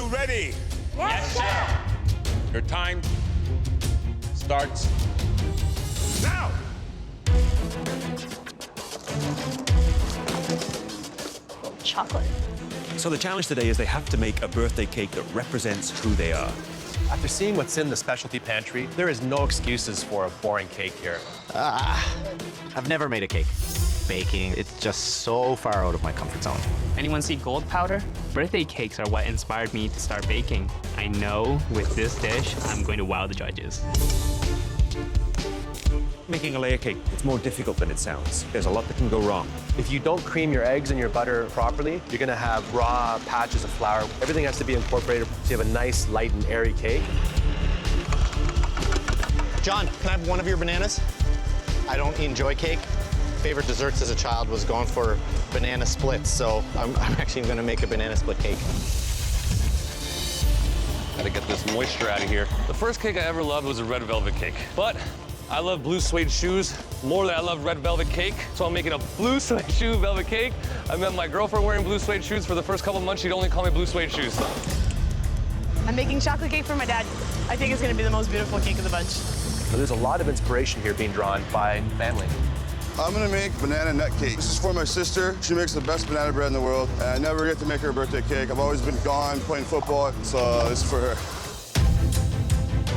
you ready? Yes, sir. Your time starts now. Chocolate. So the challenge today is they have to make a birthday cake that represents who they are. After seeing what's in the specialty pantry, there is no excuses for a boring cake here. I've never made a cake. Baking, it's just so far out of my comfort zone. Anyone see gold powder? Birthday cakes are what inspired me to start baking. I know with this dish, I'm going to wow the judges. Making a layer cake, it's more difficult than it sounds. There's a lot that can go wrong. If you don't cream your eggs and your butter properly, you're gonna have raw patches of flour. Everything has to be incorporated so you have a nice, light, and airy cake. John, can I have one of your bananas? I don't enjoy cake. Favorite desserts as a child was going for banana splits, so I'm actually gonna make a banana split cake. Gotta get this moisture out of here. The first cake I ever loved was a red velvet cake, but I love blue suede shoes more than I love red velvet cake, so I'm making a blue suede shoe velvet cake. I met my girlfriend wearing blue suede shoes. For the first couple months, she'd only call me blue suede shoes. I'm making chocolate cake for my dad. I think it's gonna be the most beautiful cake of the bunch. So there's a lot of inspiration here being drawn by family. I'm gonna make banana nut cake. This is for my sister. She makes the best banana bread in the world, and I never get to make her a birthday cake. I've always been gone playing football, so this is for her.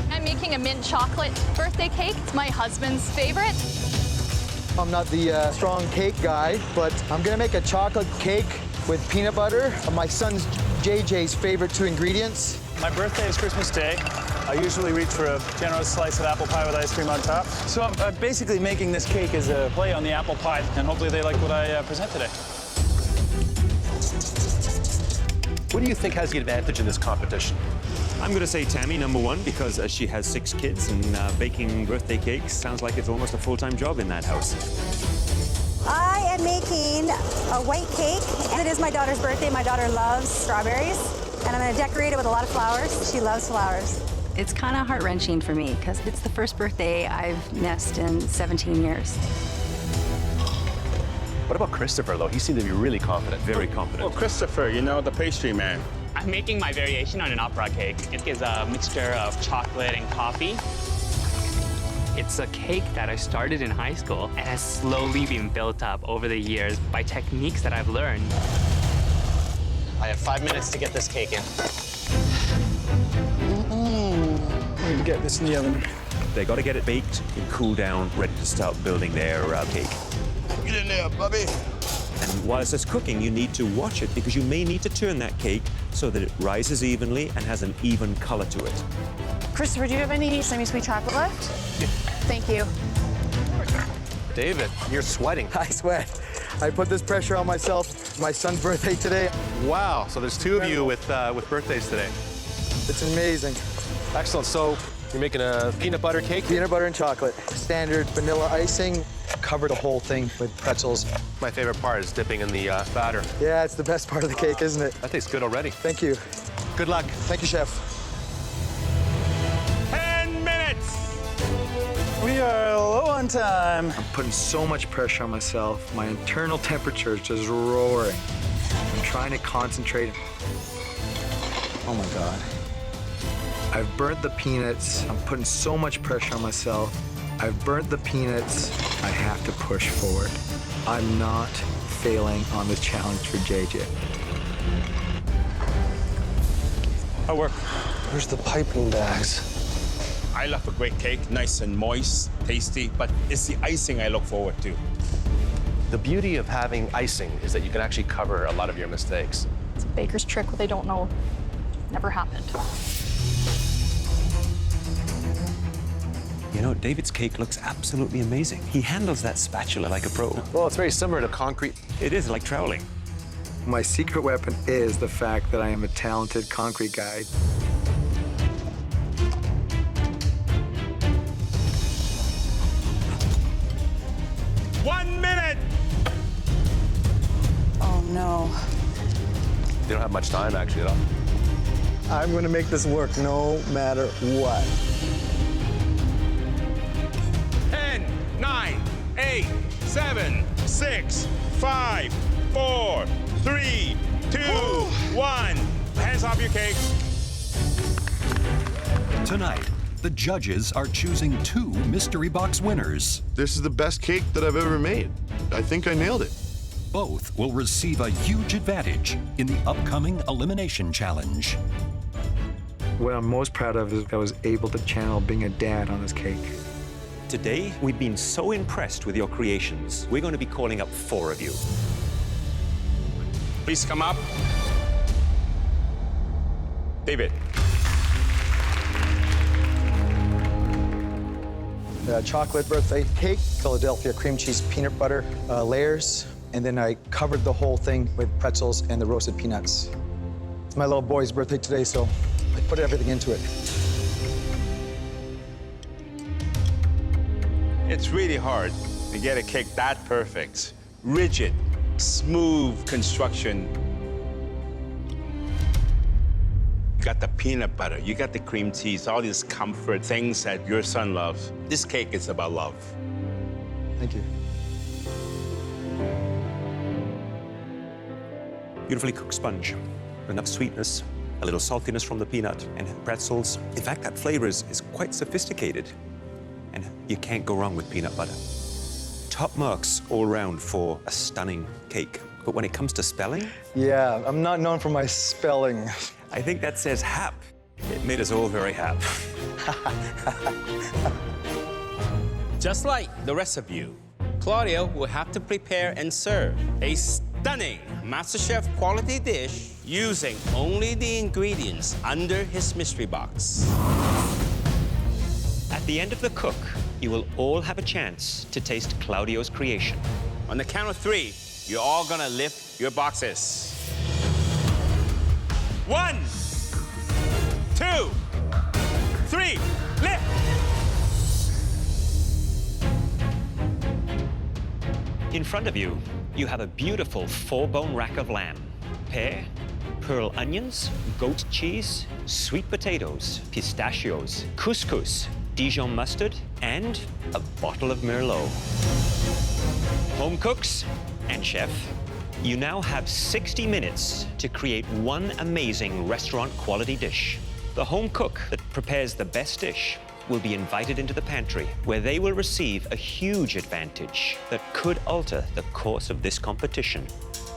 I'm making a mint chocolate birthday cake. It's my husband's favorite. I'm not the strong cake guy, but I'm gonna make a chocolate cake with peanut butter. My son's JJ's favorite two ingredients. My birthday is Christmas Day. I usually reach for a generous slice of apple pie with ice cream on top. So I'm basically making this cake as a play on the apple pie, and hopefully they like what I present today. What do you think has the advantage in this competition? I'm going to say Tammy, number one, because she has 6 kids, and baking birthday cakes sounds like it's almost a full-time job in that house. I am making a white cake. It is my daughter's birthday. My daughter loves strawberries, and I'm going to decorate it with a lot of flowers. She loves flowers. It's kind of heart-wrenching for me because it's the first birthday I've missed in 17 years. What about Christopher, though? He seemed to be really confident. Very confident. Well, Christopher, you know, the pastry man. I'm making my variation on an opera cake. It is a mixture of chocolate and coffee. It's a cake that I started in high school and has slowly been built up over the years by techniques that I've learned. I have 5 minutes to get this cake in. I'm gonna get this in the oven. They got to get it baked and cool down, ready to start building their cake. Get in there, Bubby. And while it says cooking, you need to watch it because you may need to turn that cake so that it rises evenly and has an even color to it. Christopher, do you have any semi-sweet chocolate left? Thank you. David, you're sweating. I sweat. I put this pressure on myself. My son's birthday today. Wow, so there's 2 of you with birthdays today. It's amazing. Excellent, so you're making a peanut butter cake? Peanut butter and chocolate. Standard vanilla icing. Cover the whole thing with pretzels. My favorite part is dipping in the batter. Yeah, it's the best part of the cake, isn't it? That tastes good already. Thank you. Good luck. Thank you, Chef. 10 minutes. We are low on time. I'm putting so much pressure on myself. My internal temperature is just roaring. I'm trying to concentrate. Oh my God. I've burnt the peanuts. I'm putting so much pressure on myself. I've burnt the peanuts. I have to push forward. I'm not failing on this challenge for JJ. I work. Where's the piping bags? I love a great cake, nice and moist, tasty, but it's the icing I look forward to. The beauty of having icing is that you can actually cover a lot of your mistakes. It's a baker's trick, what they don't know never happened. You know, David's cake looks absolutely amazing. He handles that spatula like a pro. Well, it's very similar to concrete. It is like troweling. My secret weapon is the fact that I am a talented concrete guy. One minute. Oh, no. They don't have much time, actually, at all. I'm going to make this work no matter what. 10, 9, 8, 7, 6, 5, 4, 3, 2, 1. hands off your cake. Tonight, the judges are choosing 2 mystery box winners. This is the best cake that I've ever made. I think I nailed it. Both will receive a huge advantage in the upcoming elimination challenge. What I'm most proud of is I was able to channel being a dad on this cake. Today, we've been so impressed with your creations. We're going to be calling up 4 of you. Please come up. David. The chocolate birthday cake, Philadelphia cream cheese peanut butter layers, and then I covered the whole thing with pretzels and the roasted peanuts. It's my little boy's birthday today, so I put everything into it. It's really hard to get a cake that perfect. Rigid, smooth construction. You got the peanut butter, you got the cream cheese, all these comfort things that your son loves. This cake is about love. Thank you. Beautifully cooked sponge, enough sweetness, a little saltiness from the peanut and pretzels. In fact, that flavor is quite sophisticated, and you can't go wrong with peanut butter. Top marks all around for a stunning cake. But when it comes to spelling? Yeah, I'm not known for my spelling. I think that says hap. It made us all very happy. Just like the rest of you, Claudio will have to prepare and serve a stunning MasterChef quality dish using only the ingredients under his mystery box. At the end of the cook, you will all have a chance to taste Claudio's creation. On the count of 3, you're all gonna lift your boxes. 1, 2, 3, lift! In front of you, you have a beautiful 4-bone rack of lamb, pear, pearl onions, goat cheese, sweet potatoes, pistachios, couscous, Dijon mustard, and a bottle of Merlot. Home cooks and chef, you now have 60 minutes to create one amazing restaurant-quality dish. The home cook that prepares the best dish will be invited into the pantry, where they will receive a huge advantage that could alter the course of this competition.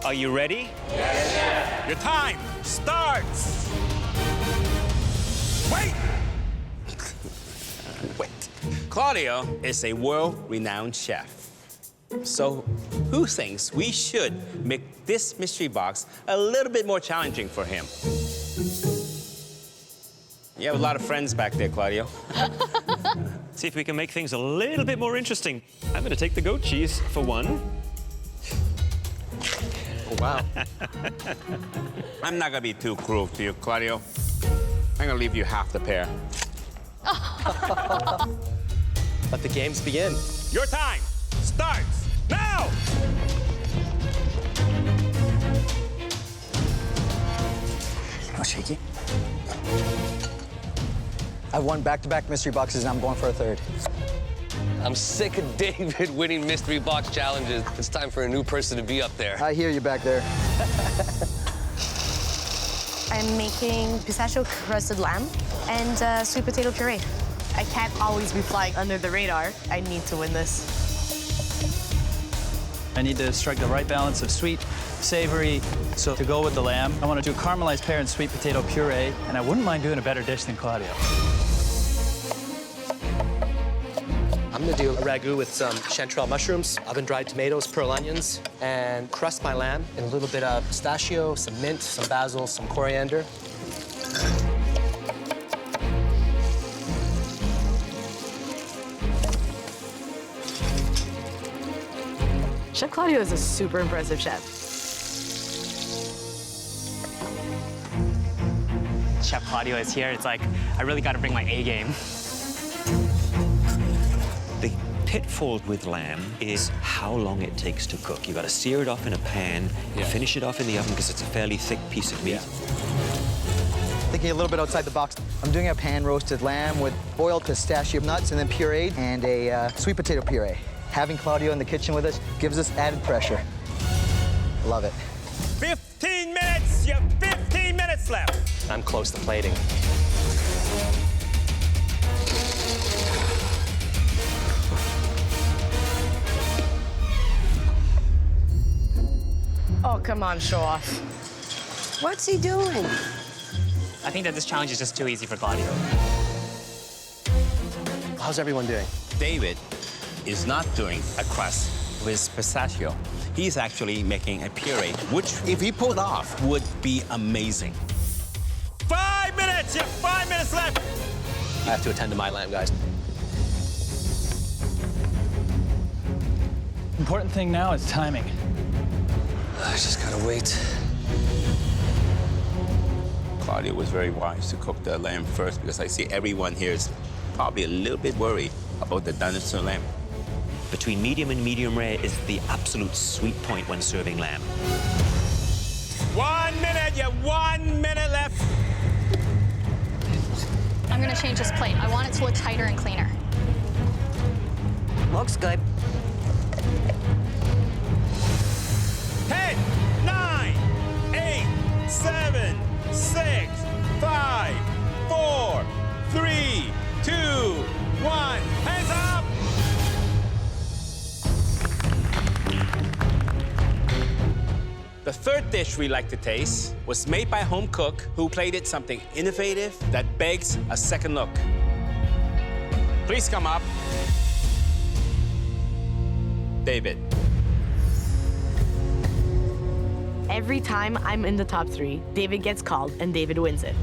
Are you ready? Yes, chef. Your time starts! Wait! Wait. Claudio is a world-renowned chef. So who thinks we should make this mystery box a little bit more challenging for him? You have a lot of friends back there, Claudio. See if we can make things a little bit more interesting. I'm gonna take the goat cheese for one. Oh, wow. I'm not gonna be too cruel to you, Claudio. I'm gonna leave you half the pear. Let the games begin. Your time starts now! No shaky. I've won back-to-back mystery boxes, and I'm going for a 3rd. I'm sick of David winning mystery box challenges. It's time for a new person to be up there. I hear you back there. I'm making pistachio crusted lamb and sweet potato puree. I can't always be flying under the radar. I need to win this. I need to strike the right balance of sweet, savory. So to go with the lamb, I want to do caramelized pear and sweet potato puree, and I wouldn't mind doing a better dish than Claudio. I'm gonna do a ragu with some chanterelle mushrooms, oven-dried tomatoes, pearl onions, and crust my lamb in a little bit of pistachio, some mint, some basil, some coriander. Chef Claudio is a super impressive chef. Chef Claudio is here. It's like, I really got to bring my A game. The pitfall with lamb is how long it takes to cook. You got to sear it off in a pan, finish it off in the oven because it's a fairly thick piece of meat. Thinking a little bit outside the box. I'm doing a pan-roasted lamb with boiled pistachio nuts and then pureed, and a sweet potato puree. Having Claudio in the kitchen with us gives us added pressure. Love it. 15 minutes, you 15 15 minutes left. I'm close to plating. Oh, come on, show off. What's he doing? I think that this challenge is just too easy for Claudio. How's everyone doing? David is not doing a crust with pistachio. He's actually making a puree, which, if he pulled off, would be amazing. 5 minutes! You have 5 minutes left! I have to attend to my lamb, guys. Important thing now is timing. I just gotta wait. Claudio was very wise to cook the lamb first because I see everyone here is probably a little bit worried about the doneness of lamb. Between medium and medium rare is the absolute sweet point when serving lamb. 1 minute, you have 1 minute left. I'm gonna change this plate. I want it to look tighter and cleaner. Looks good. 10, 9, 8, 7, 6, 5, 4, 3, 2, 1. Hands up! The third dish we like to taste was made by a home cook who plated something innovative that begs a second look. Please come up. David. Every time I'm in the top 3, David gets called and David wins it.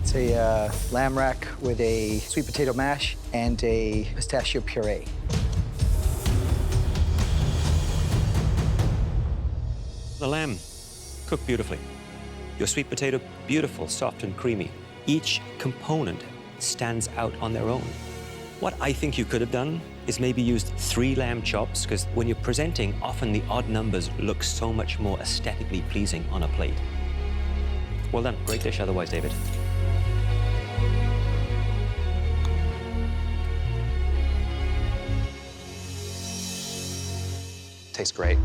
It's a lamb rack with a sweet potato mash and a pistachio puree. The lamb, cooked beautifully. Your sweet potato, beautiful, soft and creamy. Each component stands out on their own. What I think you could have done is maybe used 3 lamb chops, because when you're presenting, often the odd numbers look so much more aesthetically pleasing on a plate. Well done, great dish otherwise, David. Tastes great.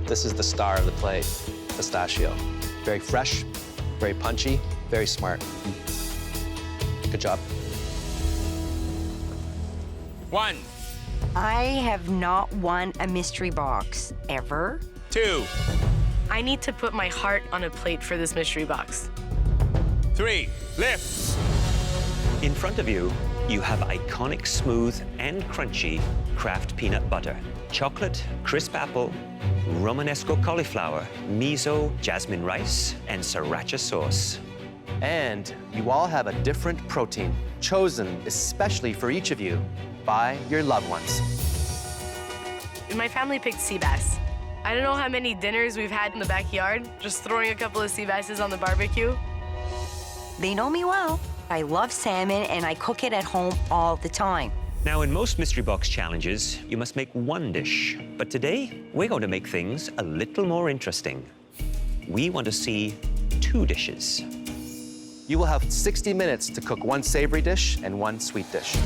This is the star of the plate, pistachio. Very fresh, very punchy, very smart. Good job. 1, I have not won a mystery box ever. 2, I need to put my heart on a plate for this mystery box. 3, lift. In front of you, you have iconic smooth and crunchy Kraft peanut butter, chocolate, crisp apple, Romanesco cauliflower, miso, jasmine rice, and sriracha sauce. And you all have a different protein, chosen especially for each of you by your loved ones. My family picked sea bass. I don't know how many dinners we've had in the backyard, just throwing a couple of sea basses on the barbecue. They know me well. I love salmon and I cook it at home all the time. Now, in most mystery box challenges, you must make 1 dish. But today, we're going to make things a little more interesting. We want to see 2 dishes. You will have 60 minutes to cook 1 savory dish and 1 sweet dish.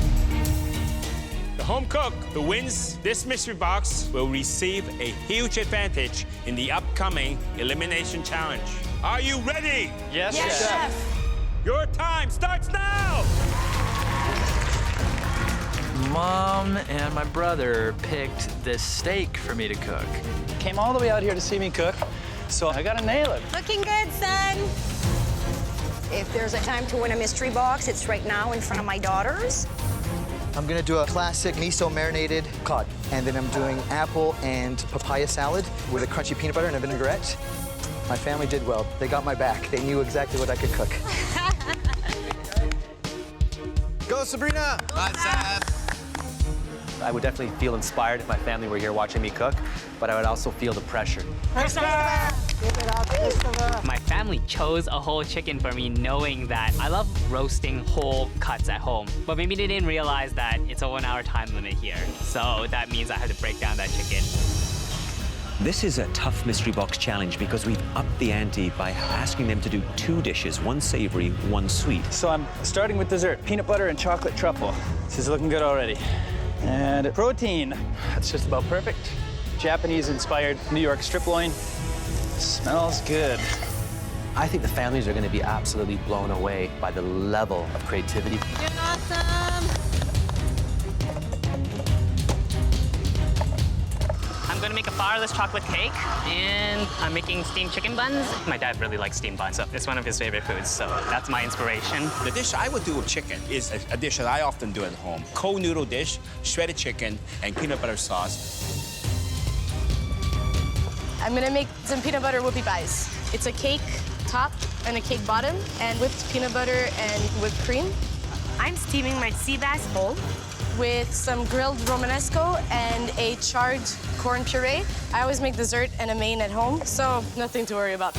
The home cook who wins this mystery box will receive a huge advantage in the upcoming elimination challenge. Are you ready? Yes, Chef. Your time starts now! Mom and my brother picked this steak for me to cook. Came all the way out here to see me cook, so I gotta nail it. Looking good, son. If there's a time to win a mystery box, it's right now in front of my daughters. I'm gonna do a classic miso marinated cod. And then I'm doing apple and papaya salad with a crunchy peanut butter and a vinaigrette. My family did well. They got my back. They knew exactly what I could cook. Go, Sabrina! I would definitely feel inspired if my family were here watching me cook, but I would also feel the pressure. My family chose a whole chicken for me knowing that I love roasting whole cuts at home. But maybe they didn't realize that it's a 1-hour time limit here. So that means I have to break down that chicken. This is a tough mystery box challenge because we've upped the ante by asking them to do 2 dishes, 1 savory, 1 sweet. So I'm starting with dessert, peanut butter and chocolate truffle. This is looking good already. And protein, that's just about perfect. Japanese-inspired New York strip loin. Smells good. I think the families are going to be absolutely blown away by the level of creativity. You're awesome. I'm gonna make a flourless chocolate cake, and I'm making steamed chicken buns. My dad really likes steamed buns, so it's one of his favorite foods, so that's my inspiration. The dish I would do with chicken is a dish that I often do at home. Cold noodle dish, shredded chicken, and peanut butter sauce. I'm gonna make some peanut butter whoopie pies. It's a cake top and a cake bottom, and whipped peanut butter and whipped cream. I'm steaming my sea bass bowl with some grilled Romanesco and a charred corn puree. I always make dessert and a main at home, so nothing to worry about.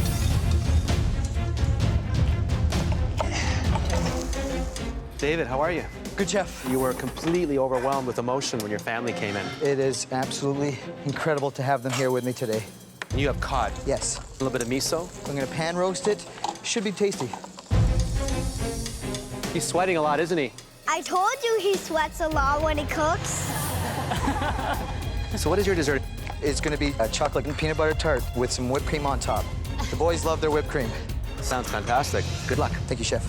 David, how are you? Good, Chef. You were completely overwhelmed with emotion when your family came in. It is absolutely incredible to have them here with me today. And you have cod. Yes. A little bit of miso. I'm gonna pan roast it. Should be tasty. He's sweating a lot, isn't he? I told you he sweats a lot when he cooks. So what is your dessert? It's gonna be a chocolate and peanut butter tart with some whipped cream on top. The boys love their whipped cream. Sounds fantastic. Good luck. Thank you, Chef.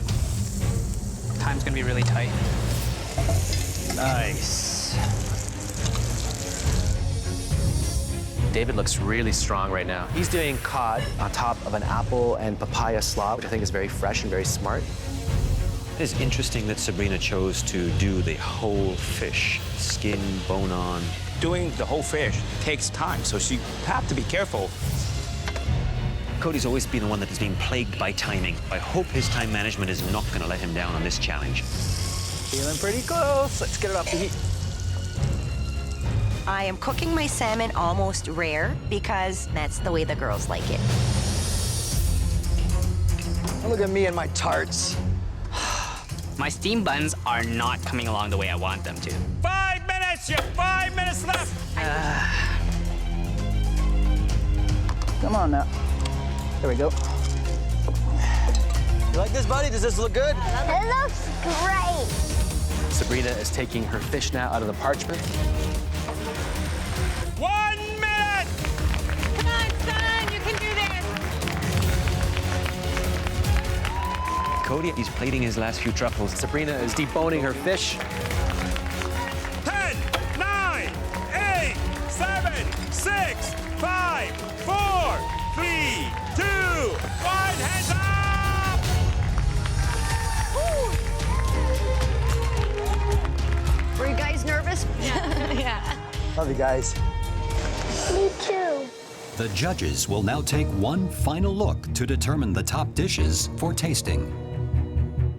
Time's gonna be really tight. Nice. David looks really strong right now. He's doing cod on top of an apple and papaya slaw, which I think is very fresh and very smart. It is interesting that Sabrina chose to do the whole fish, skin, bone on. Doing the whole fish takes time, so you have to be careful. Cody's always been the one that has been plagued by timing. I hope his time management is not going to let him down on this challenge. Feeling pretty close. Let's get it off the heat. I am cooking my salmon almost rare because that's the way the girls like it. Look at me and my tarts. My steamed buns are not coming along the way I want them to. 5 minutes, you have 5 minutes left. Come on now. There we go. You like this, buddy? Does this look good? It looks great. Sabrina is taking her fish now out of the parchment. 1 minute. Come on, son, you can do this. Cody, he's plating his last few truffles. Sabrina is deboning her fish. 10, 9, 8, 7, 6, 5, 4, 3, 2, 1, hands up! Were you guys nervous? Yeah. Love you guys. Me too. The judges will now take one final look to determine the top dishes for tasting.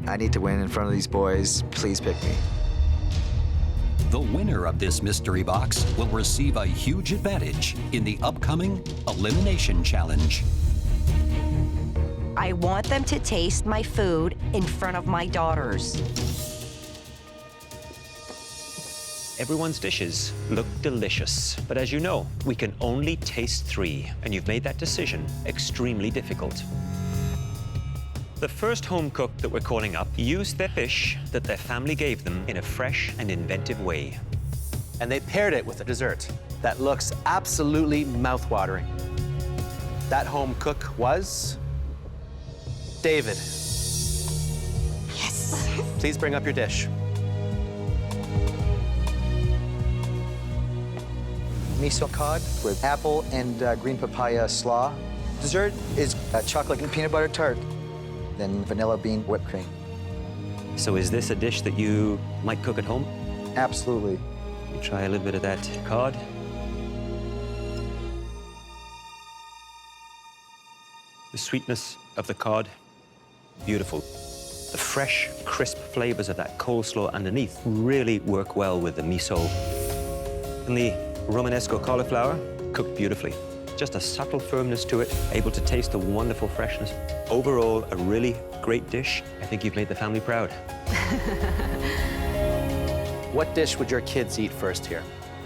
I need to win in front of these boys. Please pick me. The winner of this mystery box will receive a huge advantage in the upcoming Elimination Challenge. I want them to taste my food in front of my daughters. Everyone's dishes look delicious, but as you know, we can only taste 3, and you've made that decision extremely difficult. The first home cook that we're calling up used their fish that their family gave them in a fresh and inventive way. And they paired it with a dessert that looks absolutely mouth-watering. That home cook was David. Yes. Please bring up your dish. Miso cod with apple and green papaya slaw. Dessert is a chocolate and peanut butter tart, then vanilla bean whipped cream. So is this a dish that you might cook at home? Absolutely. You try a little bit of that cod. The sweetness of the cod, beautiful. The fresh, crisp flavors of that coleslaw underneath really work well with the miso. And the Romanesco cauliflower, cooked beautifully. Just a subtle firmness to it, able to taste the wonderful freshness. Overall, a really great dish. I think you've made the family proud. What dish would your kids eat first here?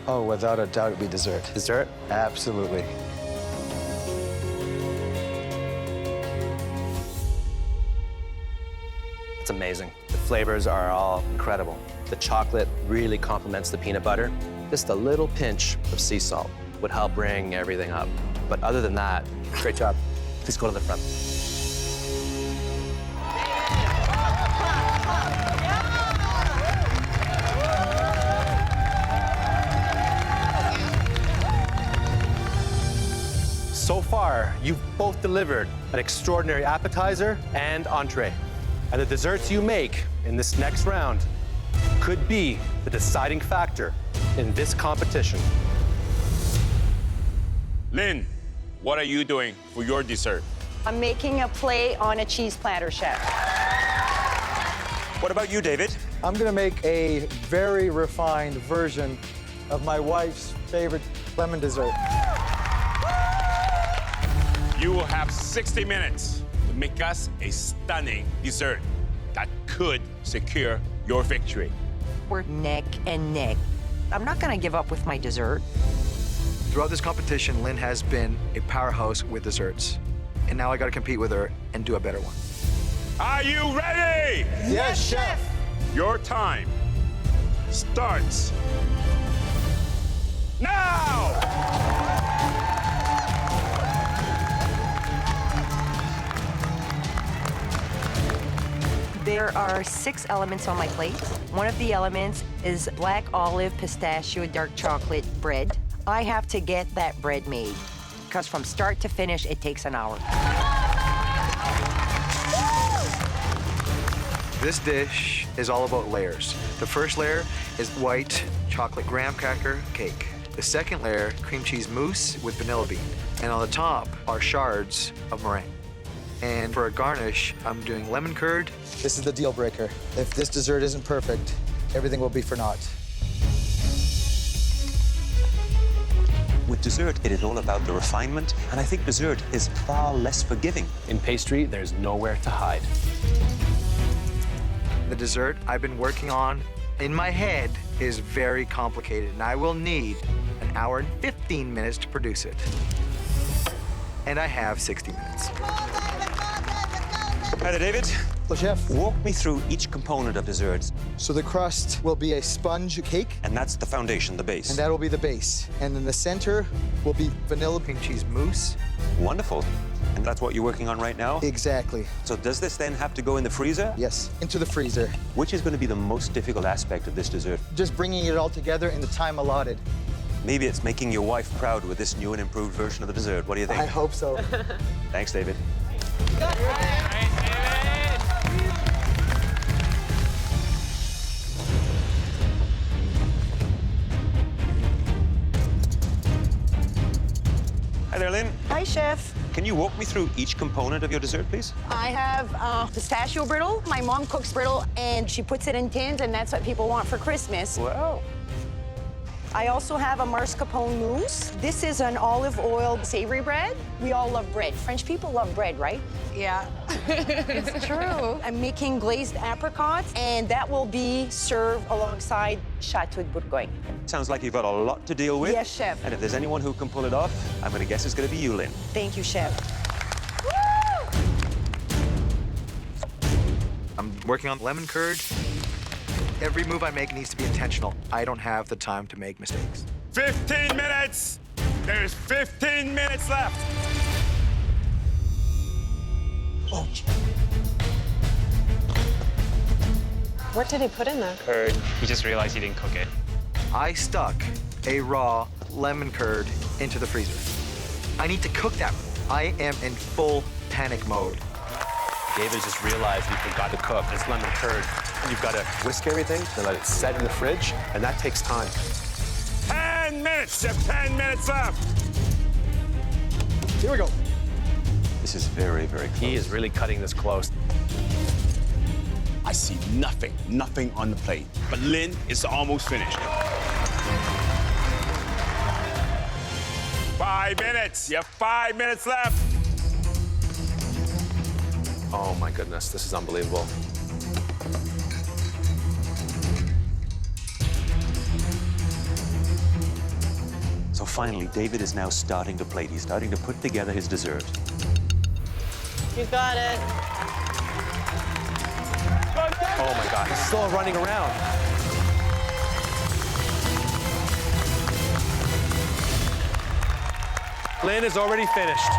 Oh, without a doubt, it'd be dessert. Dessert? Absolutely. It's amazing. The flavors are all incredible. The chocolate really complements the peanut butter. Just a little pinch of sea salt. would help bring everything up. But other than that, great job. Please go to the front. So far, you've both delivered an extraordinary appetizer and entree. And the desserts you make in this next round could be the deciding factor in this competition. Lynn, what are you doing for your dessert? I'm making a play on a cheese platter, chef. What about you, David? I'm gonna make a very refined version of my wife's favorite lemon dessert. You will have 60 minutes to make us a stunning dessert that could secure your victory. We're neck and neck. I'm not gonna give up with my dessert. Throughout this competition, Lynn has been a powerhouse with desserts. And now I gotta compete with her and do a better one. Are you ready? Yes, chef. Your time starts now! There are 6 elements on my plate. One of the elements is black olive pistachio dark chocolate bread. I have to get that bread made because from start to finish, it takes an hour. This dish is all about layers. The first layer is white chocolate graham cracker cake. The second layer, cream cheese mousse with vanilla bean. And on the top are shards of meringue. And for a garnish, I'm doing lemon curd. This is the deal breaker. If this dessert isn't perfect, everything will be for naught. With dessert, it is all about the refinement, and I think dessert is far less forgiving. In pastry, there's nowhere to hide. The dessert I've been working on in my head is very complicated, and I will need an hour and 15 minutes to produce it. And I have 60 minutes. Hi there, David. Hello, chef. Walk me through each component of desserts. So the crust will be a sponge cake. And that's the foundation, the base. And that will be the base. And then the center will be vanilla cream cheese mousse. Wonderful. And that's what you're working on right now? Exactly. So does this then have to go in the freezer? Yes, into the freezer. Which is going to be the most difficult aspect of this dessert? Just bringing it all together in the time allotted. Maybe it's making your wife proud with this new and improved version of the dessert. What do you think? I hope so. Thanks, David. Hi there, Lynn. Hi, chef. Can you walk me through each component of your dessert, please? I have pistachio brittle. My mom cooks brittle, and she puts it in tins, and that's what people want for Christmas. Wow. I also have a mascarpone mousse. This is an olive oil savory bread. We all love bread. French people love bread, right? Yeah. It's true. I'm making glazed apricots, and that will be served alongside Chateau de Bourgogne. Sounds like you've got a lot to deal with. Yes, chef. And if there's anyone who can pull it off, I'm going to guess it's going to be you, Lynn. Thank you, chef. I'm working on lemon curd. Every move I make needs to be intentional. I don't have the time to make mistakes. 15 minutes! There's 15 minutes left! Oh. What did he put in there? Curd. He just realized he didn't cook it. I stuck a raw lemon curd into the freezer. I need to cook that. I am in full panic mode. David just realized he forgot to cook this lemon curd. You've got to whisk everything and let it set in the fridge, and that takes time. 10 minutes! You have 10 minutes left! Here we go. This is very, very close. He is really cutting this close. I see nothing on the plate. But Lynn is almost finished. 5 minutes. You have 5 minutes left. Oh my goodness, this is unbelievable. So finally, David is now starting to plate. He's starting to put together his dessert. You got it. Oh my God, he's still running around. Lynn is already finished.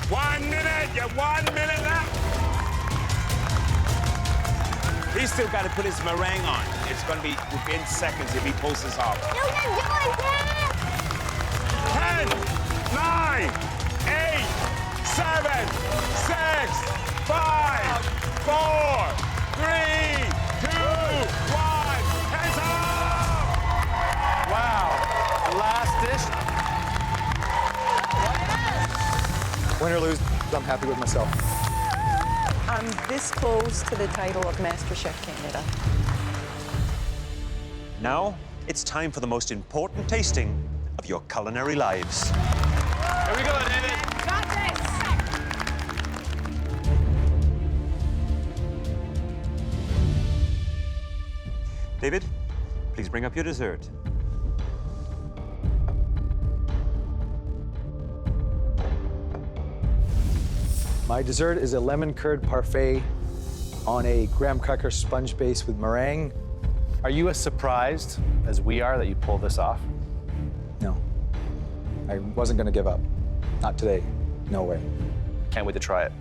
1 minute, you have 1 minute left. He's still got to put his meringue on. It's going to be within seconds if he pulls this off. You can do it, Dad! 10, 9, 8, 7, 6, 5, 4, 3, 2, 1. Hands up! Wow. Last dish. Win or lose, I'm happy with myself. I'm this close to the title of MasterChef Canada. Now, it's time for the most important tasting of your culinary lives. Here we go, David. David, please bring up your dessert. My dessert is a lemon curd parfait on a graham cracker sponge base with meringue. Are you as surprised as we are that you pulled this off? No, I wasn't gonna give up. Not today, no way. Can't wait to try it.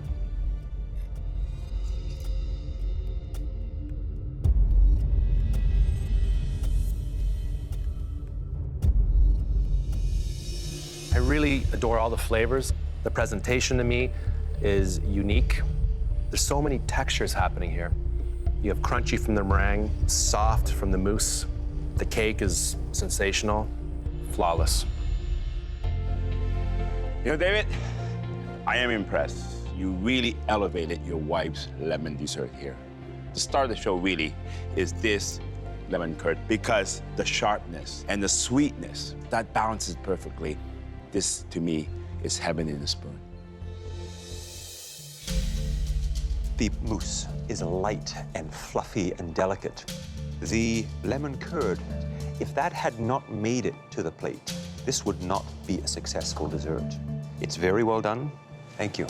I really adore all the flavors. The presentation to me is unique. There's so many textures happening here. You have crunchy from the meringue, soft from the mousse. The cake is sensational, flawless. You know, David, I am impressed. You really elevated your wife's lemon dessert here. The star of the show really is this lemon curd because the sharpness and the sweetness, that balances perfectly. This, to me, is heaven in a spoon. The mousse is light and fluffy and delicate. The lemon curd, if that had not made it to the plate, this would not be a successful dessert. It's very well done. Thank you.